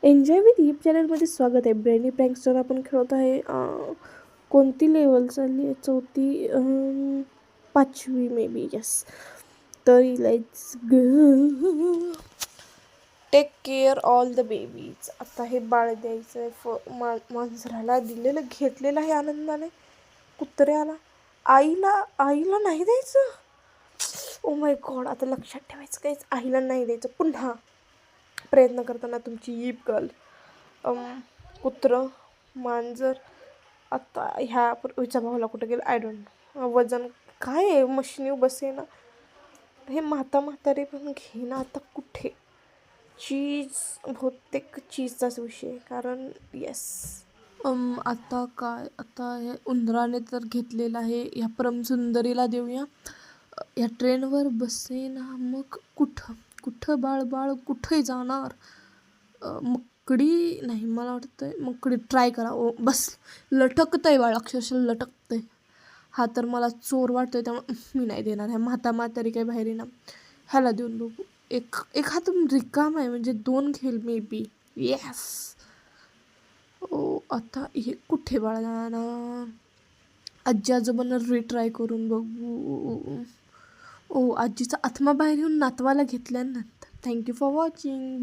Enjoy with ईप चॅनलमध्ये स्वागत आहे. ब्रेनी प्रँकस्टर आपण खेळत आहे. कोणती लेवल चालली आहे? चौथी, पाचवी मे बी. यस. तरी let's go. Take care all the babies. आता हे बाळ द्यायचं आहे मांजराला. दिलेलं घेतलेलं आहे आनंदाने. कुत्र्याला, आईला नाही द्यायचं. Oh my God. आता लक्षात ठेवायचं काहीच. आईला नाही द्यायचं. पुन्हा प्रयत्न करताना तुमची ईप गर्ल. कुत्रं, मांजर. आता ह्या पूर्वीच्या भावाला कुठं गेलं आय डोंट नो. वजन काय आहे, मशिनीवर बसे ना. हे म्हातारे पण घेणं आता कुठे. चीज, बहुतेक चीजचाच विषय. कारण येस. आता काय, आता हे उंदराने तर घेतलेलं आहे. ह्या परमसुंदरीला देऊया. या ट्रेनवर बसे ना. मग कुठं बाळ कुठे जाणार. मकडी नाही, मला वाटतं मकडी ट्राय करा. बस लटकतंय बाळ, अक्षरशः लटकतंय. हा तर मला चोर वाटतोय, त्यामुळे मी नाही देणार. ह्या म्हातारी काही बाहेर ना. ह्याला देऊन बघू. एक हात रिकाम आहे, म्हणजे 2 घेईल मे बी. येस. ओ आता हे कुठे बाळ जाणार. आजी आजोबांना रिट्राय करून बघू. ओ आजीचा आत्मा बाहेर येऊन नातवाला घेतल्यानंतर. Thank you for watching.